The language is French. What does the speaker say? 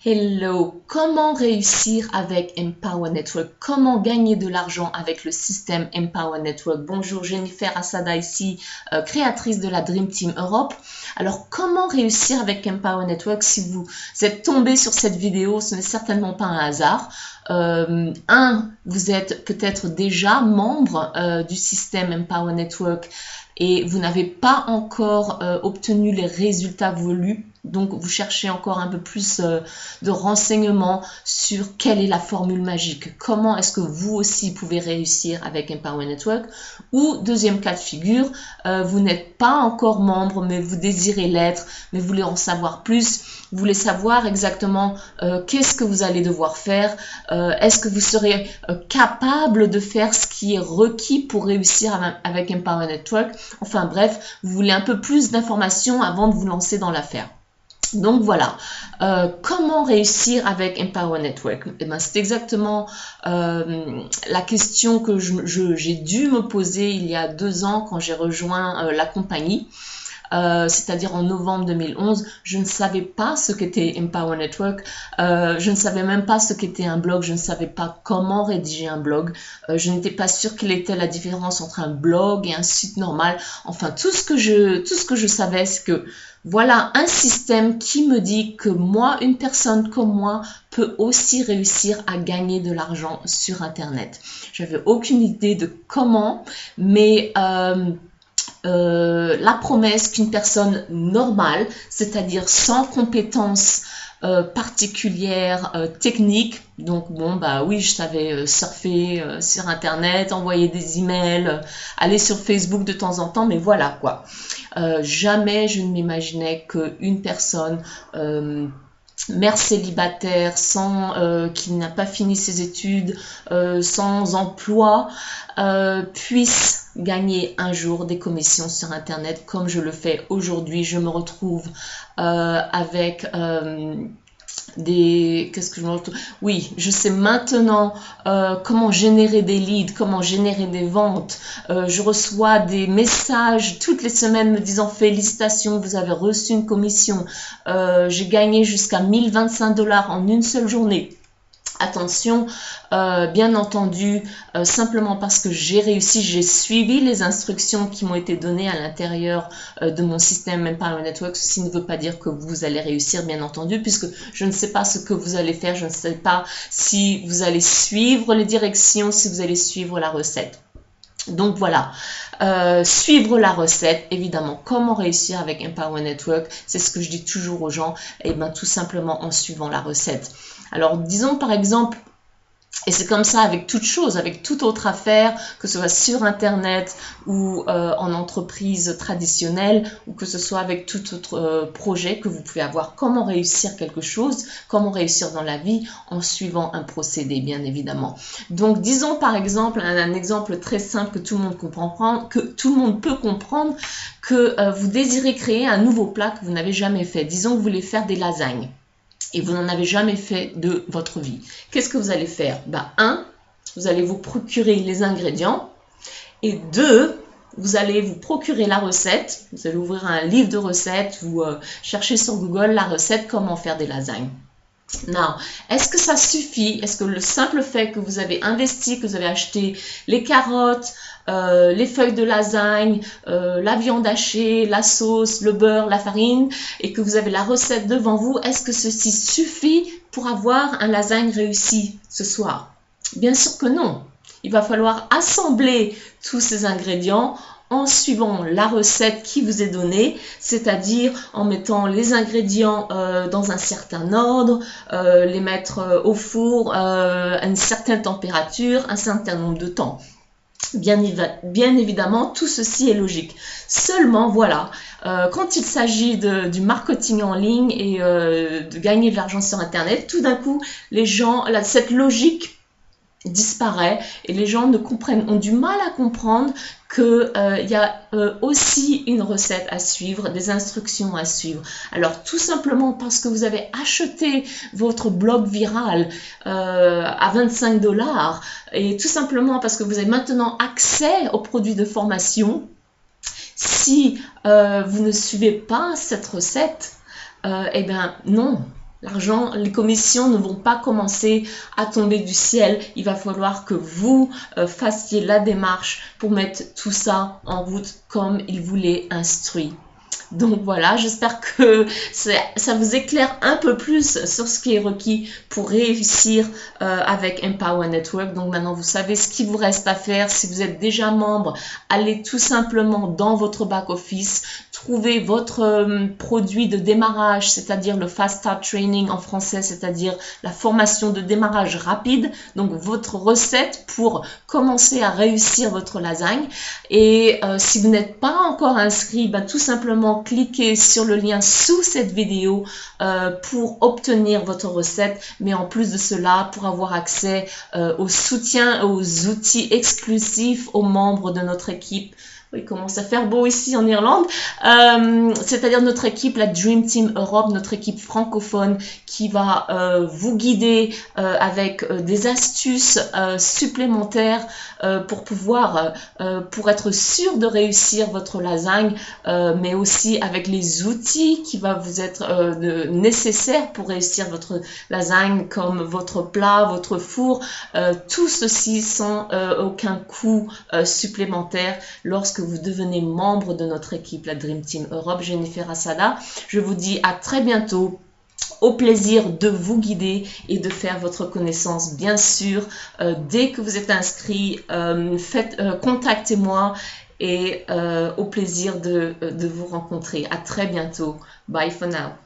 Hello, comment réussir avec Empower Network? Comment gagner de l'argent avec le système Empower Network? Bonjour, Jennifer Assada ici, créatrice de la Dream Team Europe. Alors, comment réussir avec Empower Network? Si vous êtes tombé sur cette vidéo, ce n'est certainement pas un hasard. Vous êtes peut-être déjà membre du système Empower Network et vous n'avez pas encore obtenu les résultats voulus. Donc, vous cherchez encore un peu plus de renseignements sur quelle est la formule magique. Comment est-ce que vous aussi pouvez réussir avec Empower Network? Ou, deuxième cas de figure, vous n'êtes pas encore membre, mais vous désirez l'être, mais vous voulez en savoir plus. Vous voulez savoir exactement qu'est-ce que vous allez devoir faire. Est-ce que vous serez capable de faire ce qui est requis pour réussir avec Empower Network? Enfin bref, vous voulez un peu plus d'informations avant de vous lancer dans l'affaire. Donc voilà, comment réussir avec Empower Network? Eh ben, c'est exactement la question que j'ai dû me poser il y a 2 ans quand j'ai rejoint la compagnie. C'est-à-dire en novembre 2011, je ne savais pas ce qu'était Empower Network, je ne savais même pas ce qu'était un blog, je ne savais pas comment rédiger un blog, je n'étais pas sûre quelle était la différence entre un blog et un site normal. Enfin, tout ce que je savais, c'est que voilà un système qui me dit que moi, une personne comme moi, peut aussi réussir à gagner de l'argent sur Internet. J'avais aucune idée de comment, mais la promesse qu'une personne normale, c'est-à-dire sans compétences particulières, techniques, donc bon bah oui, je savais surfer sur internet, envoyer des emails, aller sur Facebook de temps en temps, mais voilà quoi. Jamais je ne m'imaginais qu'une personne mère célibataire, qui n'a pas fini ses études, sans emploi, puisse gagner un jour des commissions sur Internet comme je le fais aujourd'hui. Je me retrouve avec qu'est-ce que je me retrouve? Oui, je sais maintenant comment générer des leads, comment générer des ventes. Je reçois des messages toutes les semaines me disant félicitations, vous avez reçu une commission. J'ai gagné jusqu'à 1025 $ en une seule journée. Attention, bien entendu, simplement parce que j'ai réussi, j'ai suivi les instructions qui m'ont été données à l'intérieur de mon système Empower Network. Ceci ne veut pas dire que vous allez réussir, bien entendu, puisque je ne sais pas ce que vous allez faire, je ne sais pas si vous allez suivre les directions, si vous allez suivre la recette. Donc voilà, suivre la recette, évidemment, comment réussir avec Empower Network, c'est ce que je dis toujours aux gens, et bien tout simplement en suivant la recette. Alors disons par exemple, et c'est comme ça avec toute chose, avec toute autre affaire, que ce soit sur Internet ou en entreprise traditionnelle, ou que ce soit avec tout autre projet que vous pouvez avoir. Comment réussir quelque chose, comment réussir dans la vie en suivant un procédé, bien évidemment. Donc, disons par exemple, un exemple très simple que tout le monde comprend, que tout le monde peut comprendre, que vous désirez créer un nouveau plat que vous n'avez jamais fait. Disons que vous voulez faire des lasagnes. Et vous n'en avez jamais fait de votre vie. Qu'est-ce que vous allez faire? Ben, 1, vous allez vous procurer les ingrédients. Et 2, vous allez vous procurer la recette. Vous allez ouvrir un livre de recettes ou chercher sur Google la recette comment faire des lasagnes. Non, est-ce que ça suffit? Est-ce que le simple fait que vous avez investi, que vous avez acheté les carottes, les feuilles de lasagne, la viande hachée, la sauce, le beurre, la farine, et que vous avez la recette devant vous, est-ce que ceci suffit pour avoir un lasagne réussi ce soir? Bien sûr que non. Il va falloir assembler tous ces ingrédients en suivant la recette qui vous est donnée, c'est-à-dire en mettant les ingrédients dans un certain ordre, les mettre au four à une certaine température, un certain nombre de temps. Bien évidemment, tout ceci est logique. Seulement, voilà, quand il s'agit du marketing en ligne et de gagner de l'argent sur Internet, tout d'un coup, les gens, cette logique disparaît et les gens ont du mal à comprendre qu'il y a aussi une recette à suivre, des instructions à suivre. Alors tout simplement parce que vous avez acheté votre blog viral à 25 $ et tout simplement parce que vous avez maintenant accès aux produits de formation, si vous ne suivez pas cette recette, eh bien non. L'argent, les commissions ne vont pas commencer à tomber du ciel. Il va falloir que vous fassiez la démarche pour mettre tout ça en route comme il vous l'est instruit. Donc voilà, j'espère que ça vous éclaire un peu plus sur ce qui est requis pour réussir avec Empower Network. Donc maintenant, vous savez ce qu'il vous reste à faire. Si vous êtes déjà membre, allez tout simplement dans votre back-office, trouvez votre produit de démarrage, c'est-à-dire le Fast Start Training en français, c'est-à-dire la formation de démarrage rapide. Donc votre recette pour commencer à réussir votre lasagne. Et si vous n'êtes pas encore inscrit, ben, tout simplement cliquez sur le lien sous cette vidéo pour obtenir votre recette, mais en plus de cela, pour avoir accès au soutien, aux outils exclusifs aux membres de notre équipe. Il commence à faire beau ici en Irlande, c'est-à-dire notre équipe, la Dream Team Europe, notre équipe francophone qui va vous guider avec des astuces supplémentaires pour pouvoir, pour être sûr de réussir votre lasagne, mais aussi avec les outils qui va vous être nécessaires pour réussir votre lasagne, comme votre plat, votre four, tout ceci sans aucun coût supplémentaire lorsque vous devenez membre de notre équipe, la Dream Team Europe. Jennifer Assada, je vous dis à très bientôt. Au plaisir de vous guider et de faire votre connaissance, bien sûr. Dès que vous êtes inscrit, contactez-moi et au plaisir de vous rencontrer. À très bientôt. Bye for now.